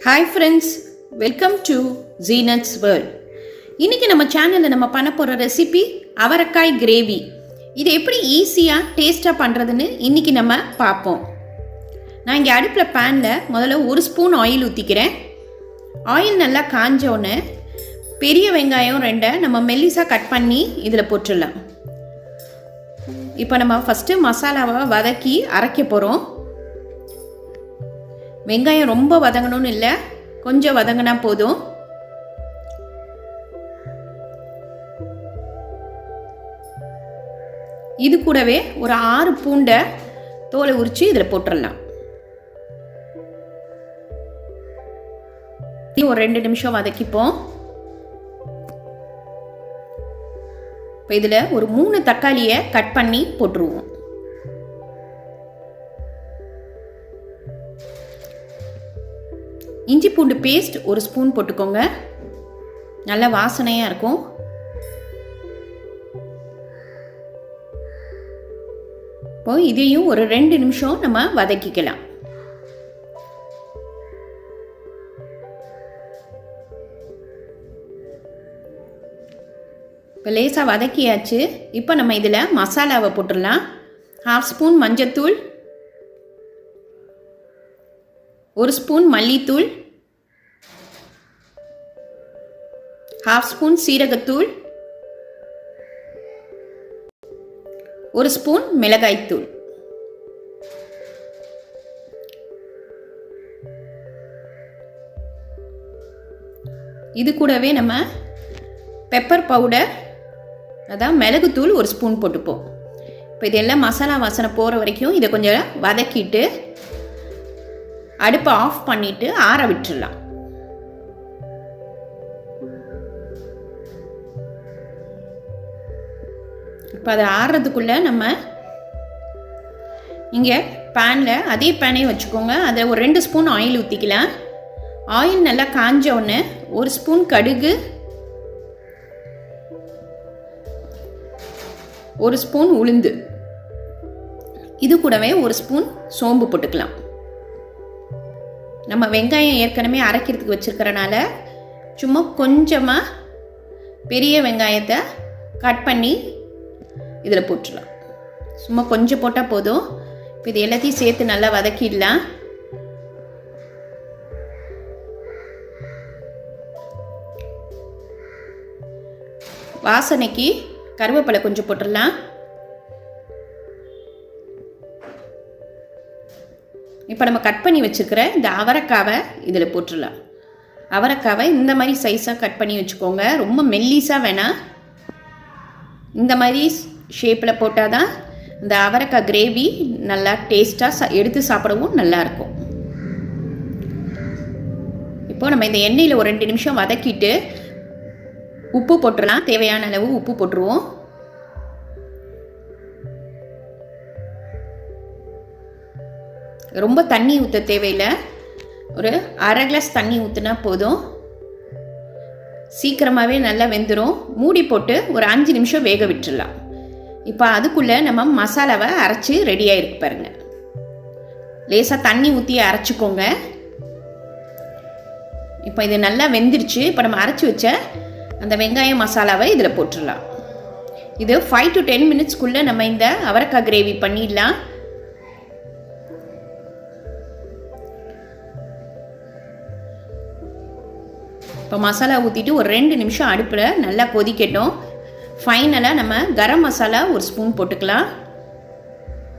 Hi friends, welcome to Zeenath'sworld. இன்றைக்கி நம்ம சேனலில் நம்ம பண்ண போகிற ரெசிபி அவரைக்காய் கிரேவி. இது எப்படி ஈஸியாக டேஸ்ட்டாக பண்ணுறதுன்னு இன்றைக்கி நம்ம பார்ப்போம். நான் இங்கே அடுப்பில் பேனில் முதல்ல 1 ஸ்பூன் ஆயில் ஊற்றிக்கிறேன். ஆயில் நல்லா காஞ்சோன்னு பெரிய வெங்காயம் 2 நம்ம மெல்லிஸாக கட் பண்ணி இதில் போட்டுடலாம். இப்போ நம்ம ஃபஸ்ட்டு மசாலாவை வதக்கி அரைக்க போகிறோம். வெங்காயம் ரொம்ப வதங்கணும்னு இல்லை, கொஞ்சம் வதங்கினா போதும். இது கூடவே ஒரு 6 பூண்டை தோலை உரித்து இதில் போட்டுடலாம். ஒரு 2 நிமிஷம் வதக்கிப்போம். இப்போ இதில் ஒரு 3 தக்காளியை கட் பண்ணி போட்டுருவோம். இஞ்சி பூண்டு பேஸ்ட் 1 ஸ்பூன் போட்டுக்கோங்க, நல்ல வாசனையாக இருக்கும். இப்போ இதையும் ஒரு 2 நிமிஷம் நம்ம வதக்கிக்கலாம். இப்போ லேசாக வதக்கியாச்சு. இப்போ நம்ம இதில் மசாலாவை போட்டுடலாம். 1/2 ஸ்பூன் மஞ்சத்தூள், 1 ஸ்பூன் மல்லித்தூள், 1/2 ஸ்பூன் சீரகத்தூள், 1 ஸ்பூன் மிளகாய்த்தூள். இது கூடவே நம்ம பெப்பர் பவுடர், அதான் மிளகுத்தூள் 1 ஸ்பூன் போட்டுப்போம். இப்போ இதெல்லாம் மசாலா வாசனை போகிற வரைக்கும் இதை கொஞ்சம் வதக்கிட்டு அடுப்பை ஆஃப் பண்ணிவிட்டு ஆற விட்டுடலாம். இப்போ அதை ஆறுறதுக்குள்ளே நம்ம இங்கே பேனில் அதே பேனே வச்சுக்கோங்க. அதை ஒரு 2 ஸ்பூன் ஆயில் ஊற்றிக்கலாம். ஆயில் நல்லா காஞ்ச உடனே 1 ஸ்பூன் கடுகு, 1 ஸ்பூன் உளுந்து, இது கூடவே 1 ஸ்பூன் சோம்பு போட்டுக்கலாம். நம்ம வெங்காயம் ஏற்கனவே அரைக்கிறதுக்கு வச்சுருக்கிறனால சும்மா கொஞ்சமாக பெரிய வெங்காயத்தை கட் பண்ணி இதில் போட்டுடலாம். சும்மா கொஞ்சம் போட்டால் போதும். இப்போ இது எல்லாத்தையும் சேர்த்து நல்லா வதக்கிடலாம். வாசனைக்கு கருவேப்பிலை கொஞ்சம் போட்டுடலாம். இப்போ நம்ம கட் பண்ணி வச்சுக்கிற இந்த அவரைக்காவை இதில் போட்டுடலாம். அவரைக்காவை இந்த மாதிரி சைஸாக கட் பண்ணி வச்சுக்கோங்க, ரொம்ப மெல்லிஸாக வேணாம். இந்த மாதிரி ஷேப்பில் போட்டால் தான் இந்த அவரைக்காய் கிரேவி நல்லா டேஸ்ட்டாக எடுத்து சாப்பிடவும் நல்லாயிருக்கும். இப்போ நம்ம இந்த எண்ணெயில் ஒரு 2 நிமிஷம் வதக்கிட்டு உப்பு போட்டுடலாம். தேவையான அளவு உப்பு போட்டுருவோம். ரொம்ப தண்ணி ஊற்ற தேவையில்லை, ஒரு 1/2 கிளாஸ் தண்ணி ஊற்றினா போதும். சீக்கிரமாகவே நல்லா வெந்துடும். மூடி போட்டு ஒரு 5 நிமிஷம் வேக விட்டுடலாம். இப்போ அதுக்குள்ளே நம்ம மசாலாவை அரைச்சி ரெடியாக இருக்கு பாருங்கள். லேசாக தண்ணி ஊற்றி அரைச்சிக்கோங்க. இப்போ இது நல்லா வெந்துருச்சு. இப்போ நம்ம அரைச்சி வச்ச அந்த வெங்காய மசாலாவை இதில் போட்டுடலாம். இது 5 to 10 மினிட்ஸ்க்குள்ளே நம்ம இந்த அவரைக்காய் கிரேவி பண்ணிடலாம். இப்போ மசாலா ஊற்றிட்டு ஒரு 2 நிமிஷம் அடுப்பில் நல்லா கொதிக்கட்டும். ஃபைனலாக நம்ம கரம் மசாலா 1 ஸ்பூன் போட்டுக்கலாம்.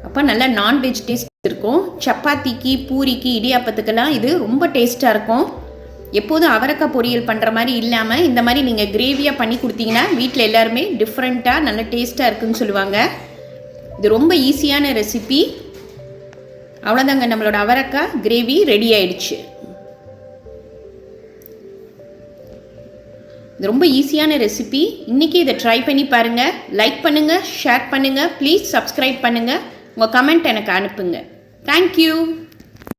அப்போ நல்லா நான்வெஜ் டேஸ்ட் இருக்கும். சப்பாத்திக்கு, பூரிக்கு, இடியாப்பத்துக்கெல்லாம் இது ரொம்ப டேஸ்ட்டாக இருக்கும். எப்போதும் அவரைக்காய் பொரியல் பண்ணுற மாதிரி இல்லாமல் இந்த மாதிரி நீங்கள் கிரேவியாக பண்ணி கொடுத்தீங்கன்னா வீட்டில் எல்லாருமே டிஃப்ரெண்ட்டாக நல்ல டேஸ்ட்டாக இருக்குதுன்னு சொல்லுவாங்க. இது ரொம்ப ஈஸியான ரெசிபி. அவ்வளோதாங்க, நம்மளோட அவரைக்காய் கிரேவி ரெடி ஆயிடுச்சு. இது ரொம்ப ஈஸியான ரெசிபி. இன்றைக்கி இதை ட்ரை பண்ணி பாருங்கள். லைக் பண்ணுங்கள், ஷேர் பண்ணுங்கள், ப்ளீஸ் சப்ஸ்கிரைப் பண்ணுங்கள். உங்கள் கமெண்ட் எனக்கு அனுப்புங்க. தேங்க்யூ.